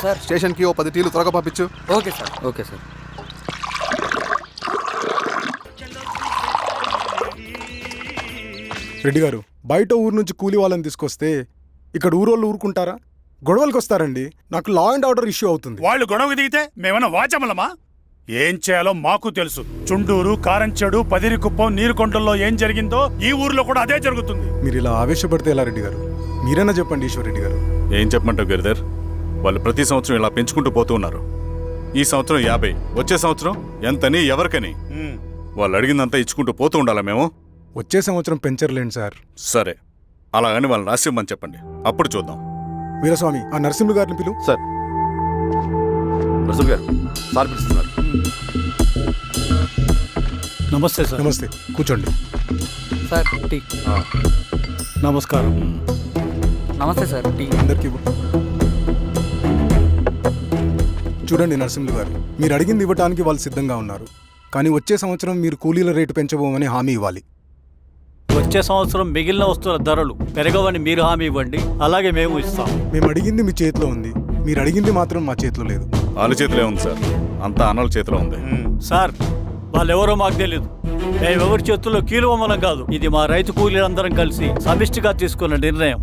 Sir స్టేషన్కి ఓ 10 టీలు త్వరగా పంపించు. Okay sir. Okay sir. Reddy గారు, బయట ఊరు నుంచి కూలి వాళ్ళని తీసుకొస్తే ఇక్కడ ఊరోళ్ళు ఊరుకుంటారా? గొడవలకు వస్తారండి. నాకు లా అండ్ ఆర్డర్ ఇష్యూ అవుతుంది. వాళ్ళు గొడవకు దిగితే మేమన్నా వాచమలమా? ఏం చేయాలో మాకు తెలుసు. చుండూరు, కారంచెడు, పదిరికుప్పం, నీరుకొండల్లో ఏం జరిగిందో ఈ ఊర్లో కూడా అదే జరుగుతుంది. మీరు ఇలా ఆవేశపడితే ఎలా రెడ్డి గారు? మీరైనా చెప్పండి ఈశ్వర్ రెడ్డి గారు. ఏం చెప్పమంటావు గిరిధర్? వాళ్ళు ప్రతి సంవత్సరం ఇలా పెంచుకుంటూ పోతూ ఉన్నారు. ఈ సంవత్సరం 50, వచ్చే సంవత్సరం ఎంతని ఎవరికని వాళ్ళు అడిగిందంతా ఇచ్చుకుంటూ పోతూ ఉండాలా మేము? వచ్చే సంవత్సరం పెంచర్లేండి సార్. సరే, అలాగని వాళ్ళని రాసివ్వమని చెప్పండి, అప్పుడు చూద్దాం. వీరస్వామి, ఆ నరసింహ గారిని పిలువు. సార్, నరసింహ గారు సార్ పిలుస్తున్నారు. నమస్తే సార్. నమస్తే, కూర్చోండి. Sir tea. నమస్కారం. నమస్తే సార్. టీ అందరికీ ఇవ్వు. చూడండి నరసింహ గారు, మీరు అడిగింది ఇవ్వటానికి వాళ్ళు సిద్ధంగా ఉన్నారు. కానీ వచ్చే సంవత్సరం మీరు కూలీల రేటు పెంచబోమని హామీ ఇవ్వాలి. వచ్చే సంవత్సరం మిగిలిన వస్తువుల ధరలు పెరగవని మీరు హామీ ఇవ్వండి, అలాగే మేము ఇస్తాం. మేము అడిగింది మీ చేతిలో ఉంది, మీరు అడిగింది మాత్రం మా చేతిలో లేదు. వాళ్ళ చేతిలో ఉంది సార్, అంతా అన్నల చేతిలో ఉంది. సార్, వాళ్ళెవరో మాకు తెలియదు. మేమెవరి చేతుల్లో కీలువమనం కాదు. ఇది మా రైతు కూలీలందరం కలిసి సమిష్టిగా తీసుకున్న నిర్ణయం.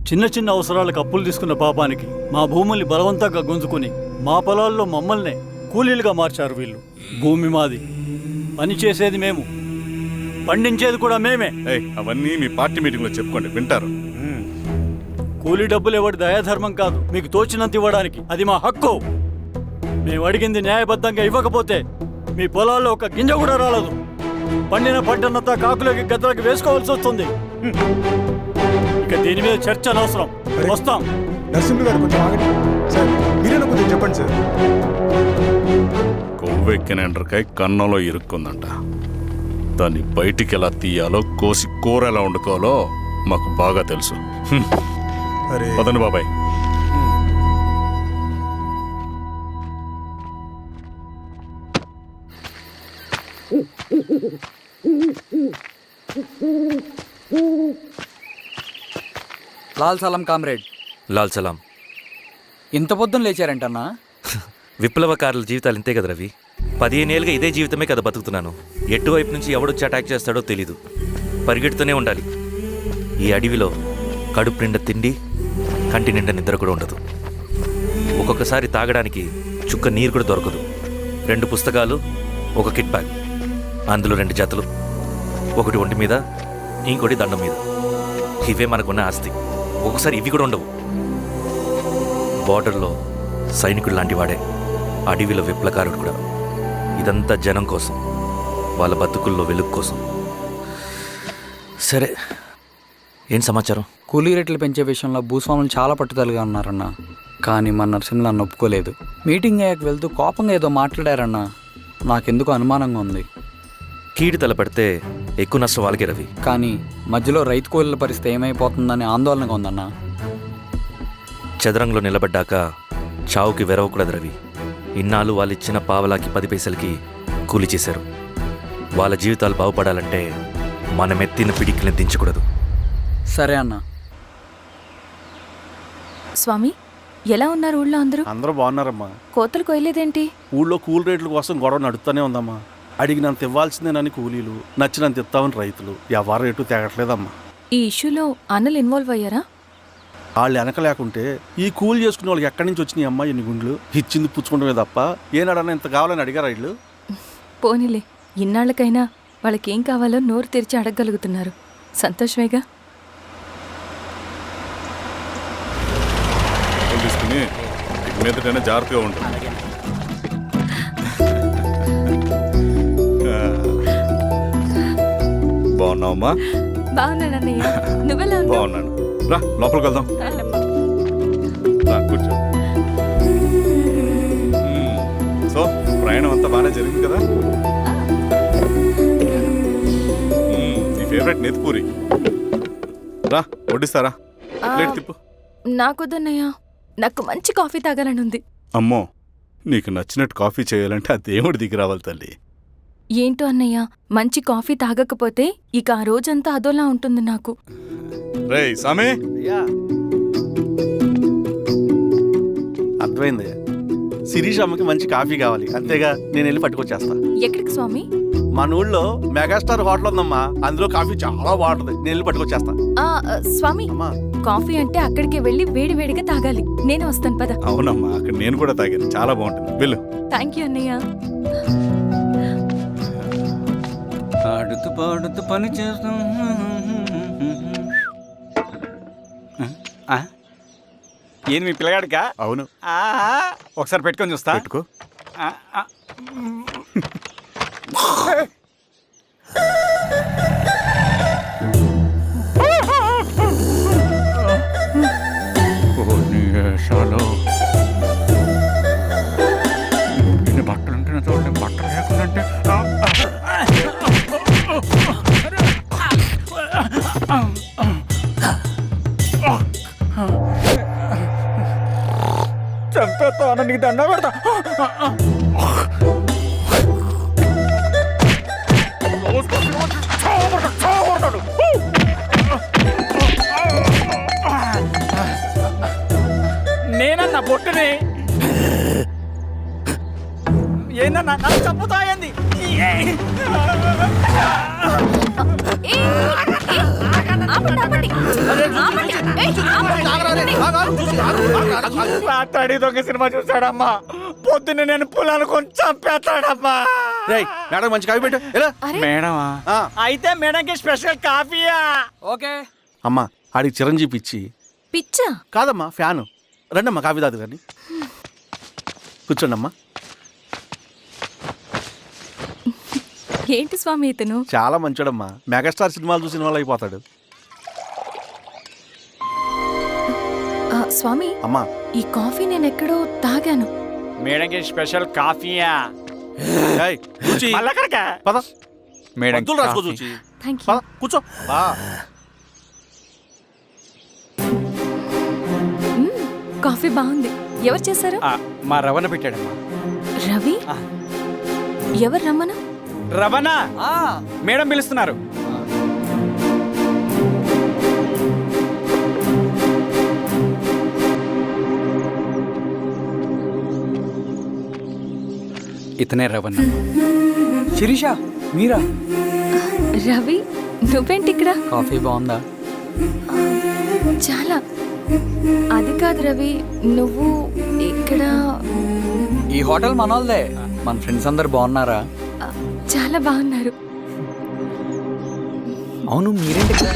చిన్న చిన్న అవసరాలకు అప్పులు తీసుకున్న పాపానికి మా భూముల్ని బలవంతంగా గుంజుకుని మా పొలాల్లో మమ్మల్నే కూలీలుగా మార్చారు వీళ్ళు. భూమి మాది, పని చేసేది మేము, పండించేది కూడా మేమే. అవన్నీ మీ పార్టీ మీటింగ్ లో చెప్పుకోండి, వింటారు. కూలీ డబ్బులు ఇవ్వడం దయాధర్మం కాదు, మీకు తోచినంత ఇవ్వడానికి అది మా హక్కు. మేము అడిగింది న్యాయబద్ధంగా ఇవ్వకపోతే మీ పొలాల్లో ఒక గింజ కూడా రాలదు. పండిన పంటనంతా కాకులకి గద్దలకి వేసుకోవాల్సి వస్తుంది. ఇక దీని మీద చర్చ అనవసరం. వస్తాం. నరసింహ గారు కొంచెం ఆగండి సార్, మీరైనా కొంచెం చెప్పండి సార్. కొవ్వెక్కిన ఎండ్రకాయ కన్నంలో ఇరుక్కుందంట. దాన్ని బయటికి ఎలా తీయాలో, కోసి కూర ఎలా వండుకోవాలో మాకు బాగా తెలుసు. అరే పదండి బాబాయ్. లాల్ సలాం కామ్రేడ్. లాల్ సలాం. ఇంత పొద్దున లేచారంటన్నా? విప్లవకారుల జీవితాలు ఇంతే కదా రవి. 15 ఏళ్ళుగా ఇదే జీవితమే కదా బతుకుతున్నాను. ఎటువైపు నుంచి ఎవడొచ్చి అటాక్ చేస్తాడో తెలీదు. పరిగెడుతూనే ఉండాలి. ఈ అడవిలో కడుపు నిండా తిండి, కంటి నిండా నిద్ర కూడా ఉండదు. ఒక్కొక్కసారి తాగడానికి చుక్క నీరు కూడా దొరకదు. 2 పుస్తకాలు, ఒక కిట్ బ్యాగ్, అందులో 2 జతలు, ఒకటి ఒంటి మీద, ఇంకోటి దండం మీద. ఇవే మనకున్న ఆస్తి. ఒక్కొక్కసారి ఇవి కూడా ఉండవు. బార్డర్లో సైనికుడు లాంటి వాడే అడవిలో విప్లవకారుడు కూడా. ఇదంతా జనం కోసం, వాళ్ళ బతుకుల్లో వెలుగు కోసం. సరే, ఏం సమాచారం? కూలీ రేట్లు పెంచే విషయంలో భూస్వాములు చాలా పట్టుదలగా ఉన్నారన్నా. కానీ మన నరసింహ నన్ను ఒప్పుకోలేదు. మీటింగ్ అయ్యాక వెళ్తూ కోపంగా ఏదో మాట్లాడారన్నా. నాకెందుకు అనుమానంగా ఉంది. కీడు తలపడితే ఎక్కువ నష్టం వాళ్ళకే రవి. కానీ మధ్యలో రైతు కూలీల పరిస్థితి ఏమైపోతుందని ఆందోళనగా ఉందన్నా. చదరంగంలో నిలబడ్డాక చావుకి వెరవకూడదు రవి. ఇన్నాళ్ళు వాళ్ళు ఇచ్చిన పావలాకి 10 పైసలకి కూలి చేశారు. వాళ్ళ జీవితాలు బాగుపడాలంటే మనం ఎత్తిన పిడికిని దించకూడదు. సరే అన్నా. స్వామి, ఎలా ఉన్నారు ఊళ్ళో అందరూ? అందరూ బాగున్నారమ్మా. కోతలు కొయ్యలేదేంటి? ఊళ్ళో కూలి రేట్ల కోసం గొడవ నడుస్తూనే ఉందమ్మా. అడిగినంత ఇవ్వాల్సిందేనని కూలీలు, నచ్చినంత ఇస్తామని రైతులు. ఎవరు రేటు తేగట్లేదమ్మా. ఈ ఇష్యూలో అన్నలు ఇన్వాల్వ్ అయ్యారా? వాళ్ళు వెనక లేకుంటే ఈ కూలి చేసుకునే వాళ్ళకి ఎక్కడి నుంచి వచ్చినాయి అమ్మా ఎన్ని గుండ్లు? ఇచ్చింది పుచ్చుకుంటమే తప్ప ఏనాడన్నా ఇంత కావాలని అడిగారా వీళ్ళు? పోనీలే, ఇన్నాళ్ళకైనా వాళ్ళకేం కావాలో నోరు తెరిచి అడగగలుగుతున్నారు. సంతోషమేగా. తీసుకుని మీదటైనా జాగ్రత్తగా ఉంటుంది. బాగున్నావమ్మా? బాగున్నానన్నయ్య, నువ్వెలా ఉన్నావు? బాగున్నాను. రా లోపలికి వెళ్దాం. రా కూర్చో. సో ప్రయాణం అంతా బాగానే జరిగింది కదా? నీ ఫేవరెట్ నెత్తిపూరి. రా వడ్డిస్తారా? ప్లేట్ తిప్పు. నాకొద్దన్నయ్య, నాకు మంచి కాఫీ తాగాలని ఉంది. అమ్మో, నీకు నచ్చినట్టు కాఫీ చేయాలంటే ఆ దేవుడి దిగి రావాలి తల్లి. ఏంటో అన్నయ్య, మంచి కాఫీ తాగకపోతే ఇక ఆ రోజంతా అదోలా ఉంటుంది నాకు. రేయ్ సామే, అర్థమైంది. శిరీష్ అమ్మకి మంచి కాఫీ కావాలి, అంతేగా నేను వెళ్ళి పట్టుకొచ్చేస్తా. ఎక్కడికి స్వామి? మన ఊళ్ళో మెగాస్టార్ హోటల్ ఉందమ్మా, అందులో కాఫీ చాలా బాగుంటుంది, నేను వెళ్ళి పట్టుకొచ్చేస్తా. స్వామి, అమ్మా కాఫీ అంటే అక్కడికి వెళ్ళి వేడి వేడిగా తాగాలి. నేను వస్తాను పద. అవునమ్మా, అక్కడ నేను కూడా తాగాను, చాలా బాగుంటుంది. వెళ్ళు. థ్యాంక్ యూ అన్నయ్య. ఆడుతూ పాడుతూ పని చేస్తాం. ఏంది మీ పిల్లగాడికా? అవును, ఒకసారి పెట్టుకొని చూస్తా. పెట్టుకో. బట్టలు చూడండి, బట్టలు లేకుండా చంపేస్తా, నీకు దండ పెడతా. నేనన్నా బొట్టుని ఏందన్నా నన్ను చంపుతా ఏంది? రాత్రి దొంగ సినిమా చూసాడమ్మా, పొద్దున్న నేను పొలాలు కొంచెం చంపేస్తాడమ్మా. రేయ్, మేడం మంచి కాఫీ పెట్టు. ఎలా? మేడమా? అయితే మేడంకి స్పెషల్ కాఫీయా? ఓకే. అమ్మా ఆడికి చిరంజీవి ఇచ్చి. పిచ్చా? కాదమ్మా, ఫ్యాను. రండమ్మా కాఫీ తాదు కానీ. కూర్చోండి అమ్మా. ఏంటి స్వామి ఇతను? చాలా మంచోడమ్మా, మెగాస్టార్ సినిమాలు చూసిన వాళ్ళు అయిపోతాడు. స్వామి, అమ్మా ఈ కాఫీ నేను ఎక్కడో తాగాను. మేడంకి స్పెషల్ కాఫీయా? ఏయ్, చూచి. మళ్ళా అక్కడికా? పద మేడం మందులు రాసుకో చూచి. Thank you. పద కూర్చో. కాఫీ బాగుంది. ఎవరు చేశారు? మా రవణ పెట్టాడమ్మా. రవి? ఎవరు రమ్మన? రవణ మేడం పిలుస్తున్నారు. ఇతనే రవణ. శిరీష, మీరా? రవి, నువ్వేంటి ఇక్కడ? కాఫీ బాగుందా? చాలా. అది కాదు రవి, నువ్వు ఇక్కడ. ఈ హోటల్ మనోల్దే. మన ఫ్రెండ్స్ అందరు బాగున్నారా? చాలా బాగున్నారు. అవును, మీరేంటి ఇక్కడ?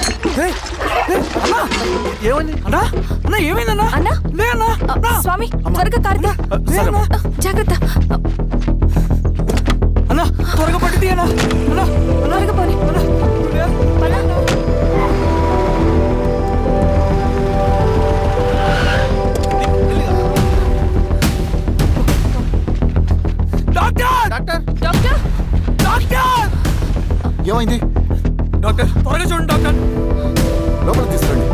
ఏమైంది అన్నా, అన్నా ఏమైందన్నా? అన్నా? లే అన్నా. స్వామి, త్వరగా కారుతా. జాగ్రత్త. అన్నా, త్వరగా పట్టి తీయనా. అన్నా, త్వరగా పోనీ. పద. డాక్టర్! Doctor doctor! డాక్టర్! ఏమైంది? డాక్టర్, త్వరగా చూడండి డాక్టర్. లోపలికి తీసుకురండి.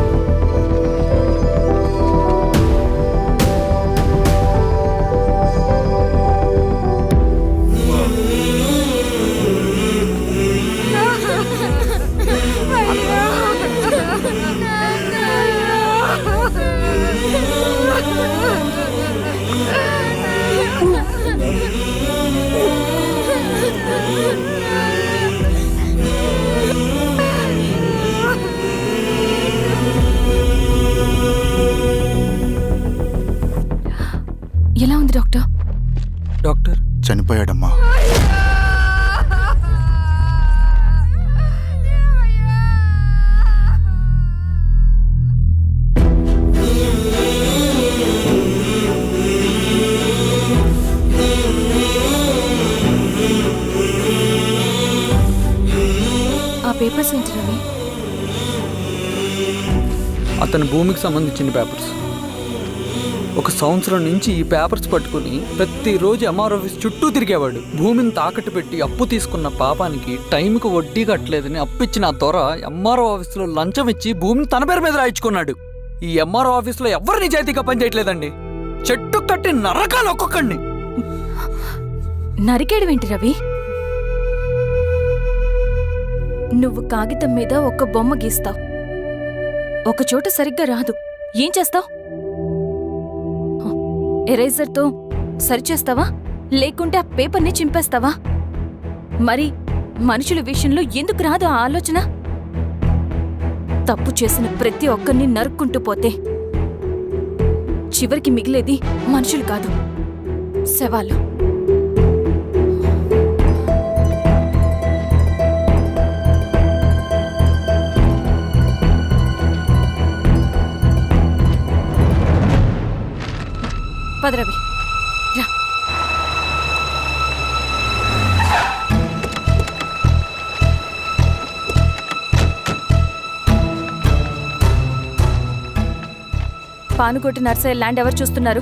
ఎలా ఉంది డాక్టర్? డాక్టర్ చనిపోయాడమ్మా. ఆ పేపర్స్ ఏంటి రవి? అతని భూమికి సంబంధించిన పేపర్స్. ఒక సంవత్సరం నుంచి ఈ పేపర్స్ పట్టుకుని ప్రతిరోజు ఎంఆర్ ఆఫీస్ చుట్టూ తిరిగేవాడు. భూమిని తాకట్టు పెట్టి అప్పు తీసుకున్న పాపానికి టైంకి వడ్డీ కట్టలేదని అప్పిచ్చిన ఆ దొర ఎంఆర్ఓ ఆఫీస్లో లంచం ఇచ్చి భూమిని తన పేరు మీద రాయించుకున్నాడు. ఈ ఎంఆర్ఓ ఆఫీస్లో ఎవరు నిజాయితీగా పనిచేయట్లేదండి. చెట్టు కట్టి నరకాలు ఒక్కొక్కడిని. నరికేయడమేంటి రవి? నువ్వు కాగితం మీద ఒక బొమ్మ గీస్తావు, ఒక చోట సరిగ్గా రాదు, ఏం చేస్తావు? ఎరేజర్తో సరిచేస్తావా లేకుంటే ఆ పేపర్ని చింపేస్తావా? మరి మనుషుల విషయంలో ఎందుకు రాదు ఆ ఆలోచన? తప్పు చేసిన ప్రతి ఒక్కరిని నరుక్కుంటూ పోతే చివరికి మిగిలేది మనుషులు కాదు, శవాలు. పదరవి రా. పానుకోటి నర్సయ్య ల్యాండ్ ఎవరు చూస్తున్నారు?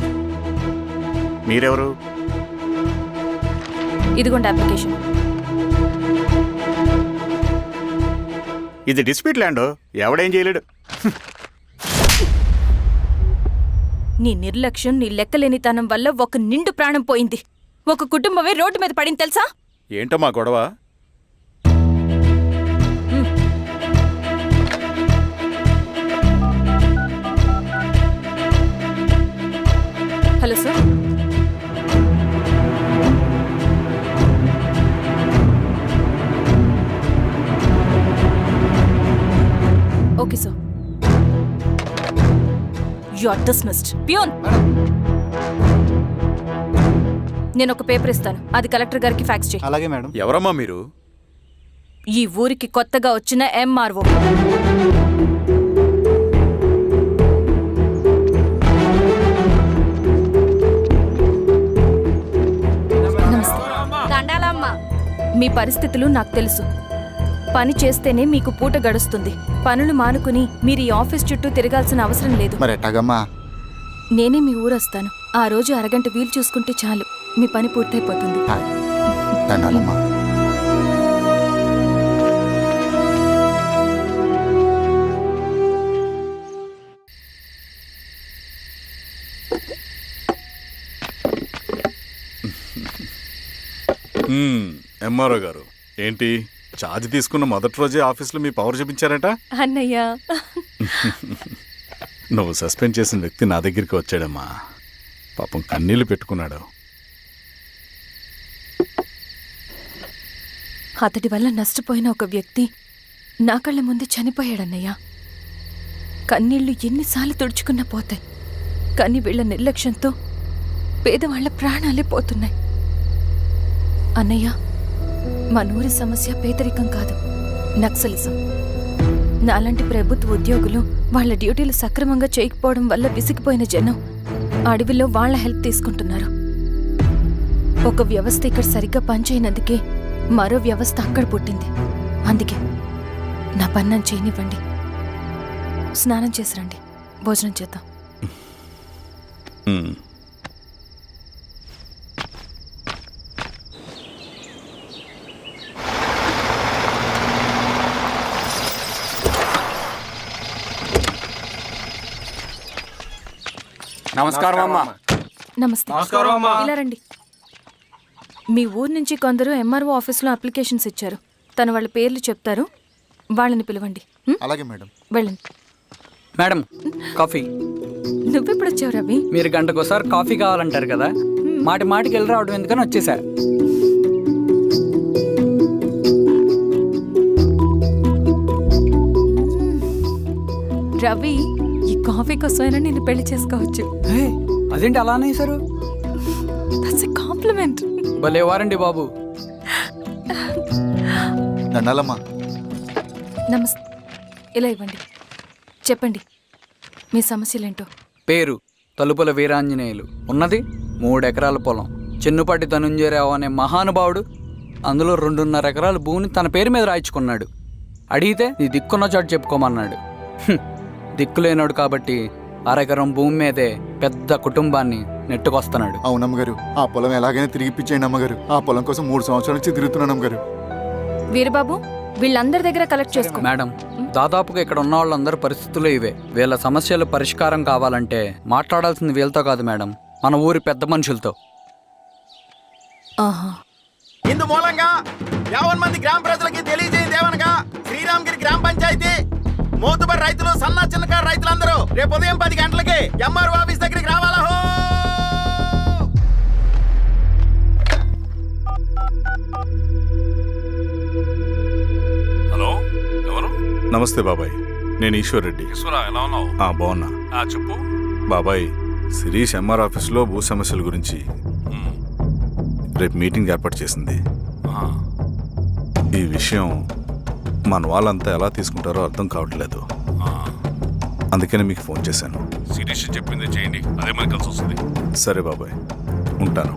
మీరెవరు? ఇదిగోండి అప్లికేషన్. ఇది డిస్ప్యూట్ ల్యాండ్, ఎవడేం చేయలేడు. నీ నిర్లక్ష్యం, నీ లెక్కలేనితనం వల్ల ఒక నిండు ప్రాణం పోయింది. ఒక కుటుంబమే రోడ్డు మీద పడింది తెలుసా? ఏంటమ్మా గొడవ? Hello sir. Okay sir. You are dismissed. Peon, నేను ఒక పేపర్ ఇస్తాను, అది కలెక్టర్ గారికి ఫ్యాక్స్ చేయి. అలాగే మేడం. ఎవరమ్మా మీరు? ఈ ఊరికి కొత్తగా వచ్చిన ఎంఆర్ఓ. మీ పరిస్థితులు నాకు తెలుసు. పని చేస్తేనే మీకు పూట గడుస్తుంది. పనులు మానుకుని మీరు ఈ ఆఫీస్ చుట్టూ తిరగాల్సిన అవసరం లేదు. మరి ఎట్టాగమ్మా? నేనే మీ ఊరొస్తాను. ఆ రోజు అరగంట వీలు చూసుకుంటే చాలు, మీ పని పూర్తయిపోతుంది. దండాలమ్మా. ఎంఆర్ఓ గారు, ఏంటి ఛార్జ్ తీసుకున్న మొదటి రోజే ఆఫీస్లో మీ పవర్ చూపించారట? అన్నయ్య, నువ్వు సస్పెండ్ చేసిన వ్యక్తి నా దగ్గరికి వచ్చాడమ్మా. పాపం కన్నీళ్లు పెట్టుకున్నాడు. అతడి వల్ల నష్టపోయిన ఒక వ్యక్తి నా కళ్ళ ముందు చనిపోయాడన్నయ్య. కన్నీళ్లు ఎన్నిసార్లు తుడుచుకున్నా పోతాయి, కానీ వీళ్ళ నిర్లక్ష్యంతో పేదవాళ్ల ప్రాణాలే పోతున్నాయి. అన్నయ్య, మనూరి సమస్య పేదరికం కాదు, నక్సలిజం. నాలాంటి ప్రభుత్వ ఉద్యోగులు వాళ్ళ డ్యూటీలు సక్రమంగా చేయకపోవడం వల్ల విసిగిపోయిన జనం అడవిలో వాళ్ల హెల్ప్ తీసుకుంటున్నారు. ఒక వ్యవస్థ ఇక్కడ సరిగ్గా పనిచేయనందుకే మరో వ్యవస్థ అక్కడ పుట్టింది. అందుకే నా పన్నం చేయనివ్వండి. స్నానం చేసి రండి, భోజనం చేద్దాం. నమస్కారం అమ్మా. నమస్తే. ఇలా రండి. మీ ఊరు నుంచి కొందరు ఎంఆర్ఓ ఆఫీస్లో అప్లికేషన్స్ ఇచ్చారు. తను వాళ్ళ పేర్లు చెప్తారు, వాళ్ళని పిలవండి. అలాగే మేడం. వెళ్ళండి. Madam, coffee. నువ్వెప్పుడు వచ్చావు రవి? మీరు గంటకోసారి కాఫీ కావాలంటారు కదా, మాటి మాటికి వెళ్ళి రావడం ఎందుకని వచ్చేసా. రవి, ఈ కాఫీ కోసమైనా నేను పెళ్లి చేసుకోవచ్చు. అదేంటి అలా అనేసారు? That's a compliment. భలే వారండి బాబు. దండాలమ్మా. నమస్తే. ఇలా ఇవ్వండి. చెప్పండి, మీ సమస్యలేంటో. పేరు తలుపుల వీరాంజనేయులు. ఉన్నది 3 ఎకరాల పొలం. చిన్నుపాటి ధనుంజయరావు అనే మహానుభావుడు అందులో 2.5 ఎకరాల భూమిని తన పేరు మీద రాయించుకున్నాడు. అడిగితే నీ దిక్కున్న చోటు చెప్పుకోమన్నాడు. దిక్కులేనాడు కాబట్టి 1/2 ఎకరం భూమి మీదే పెద్ద కుటుంబాన్ని నెట్టుకొస్తున్నాడు. అవునమ్మగారు, ఆ పొలం ఎలాగైనా తిరిగి ఇప్పించేయండి అమ్మగారు. ఆ పొలం కోసం 3 సంవత్సరాల నుంచి తిరుగుతున్నాను అమ్మగారు. వీరబాబు, వీళ్ళందరి దగ్గర కలెక్ట్ చేసుకో. మేడం, దాదాపుగా ఇక్కడ ఉన్న వాళ్ళందరి పరిస్థితులు ఇవే. వీళ్ళ సమస్యలు పరిష్కారం కావాలంటే మాట్లాడాల్సింది వీళ్ళతో కాదు మేడం, మన ఊరి పెద్ద మనుషులతో. ఆహా. ఇందు మూలంగా 50 మంది గ్రామ ప్రజలకి తెలియజేయండి ఏమనగా, శ్రీరామగిరి గ్రామ పంచాయతీ మోతుబరి రైతులు, సన్న చిన్నకారు రైతులందరూ రేపు ఉదయం 10 గంటలకి ఎంఆర్ఓ ఆఫీస్ దగ్గరికి రావాలా. నమస్తే బాబాయ్, నేను ఈశ్వర్ రెడ్డి. ఎలా ఉన్నావు? బాగున్నా. చెప్పు. బాబాయ్, శిరీష్ ఎంఆర్ ఆఫీస్లో భూ సమస్యల గురించి రేపు మీటింగ్ ఏర్పాటు చేసింది. ఈ విషయం మన వాళ్ళంతా ఎలా తీసుకుంటారో అర్థం కావట్లేదు. అందుకని మీకు ఫోన్ చేశాను. శిరీష్ చెప్పింది చేయండి, అదే మనకు కలిసి వస్తుంది. సరే బాబాయ్, ఉంటాను.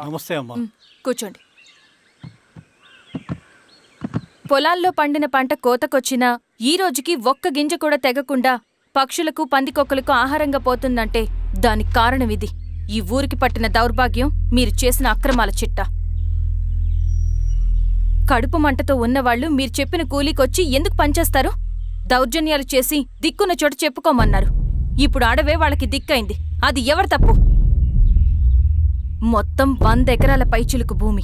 నమస్తే అమ్మా. కూర్చోండి. పొలాల్లో పండిన పంట కోతకొచ్చినా ఈ రోజుకి ఒక్క గింజ కూడా తెగకుండా పక్షులకు పందికొక్కలకు ఆహారంగా పోతుందంటే దానికి కారణం ఇది. ఈ ఊరికి పట్టిన దౌర్భాగ్యం మీరు చేసిన అక్రమాల చిట్టా. కడుపు మంటతో ఉన్నవాళ్లు మీరు చెప్పిన కూలీకొచ్చి ఎందుకు పనిచేస్తారు? దౌర్జన్యాలు చేసి దిక్కున్న చోట చెప్పుకోమన్నారు. ఇప్పుడు అడవే వాళ్ళకి దిక్కైంది. అది ఎవరి తప్పు? మొత్తం 100 ఎకరాల పైచిలుకు భూమి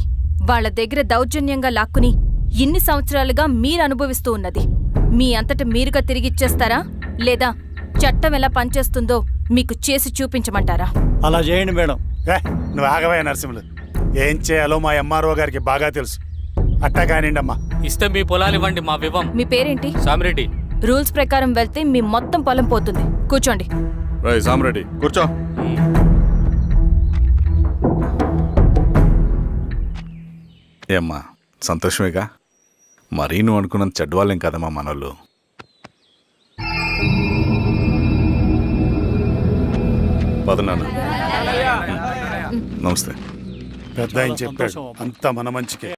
వాళ్ల దగ్గర దౌర్జన్యంగా లాక్కుని ఇన్ని సంవత్సరాలుగా మీరు అనుభవిస్తూ ఉన్నది. మీ అంతట మీరుగా తిరిగిచ్చేస్తారా, లేదా చట్టం ఎలా పనిచేస్తుందో మీకు చేసి చూపించమంటారా? అలా చేయండి మేడం. నువ్వు ఆగవయ్య నరసింహులు. ఏం చేయాలో మా ఎంఆర్ఓ గారికి బాగా తెలుసు. అట్టా కానివ్వండమ్మా. ఇస్తే మీ పొలాలు ఇవ్వండి, మా వివం. మీ పేరేంటి? సామిరెడ్డి. రూల్స్ ప్రకారం వెళ్తే మీ మొత్తం పొలం పోతుంది. కూర్చోండి. సామిరెడ్డి కూర్చో. ఏమ్మా, సంతోషమేగా? మరీ నువ్వు అనుకున్నంత చెడ్డవాళ్ళేం కదమ్మా మనోళ్ళు. పదనాన్న. నమస్తే. పెద్ద ఆయన చెప్పాడు, అంతా మన మంచికే.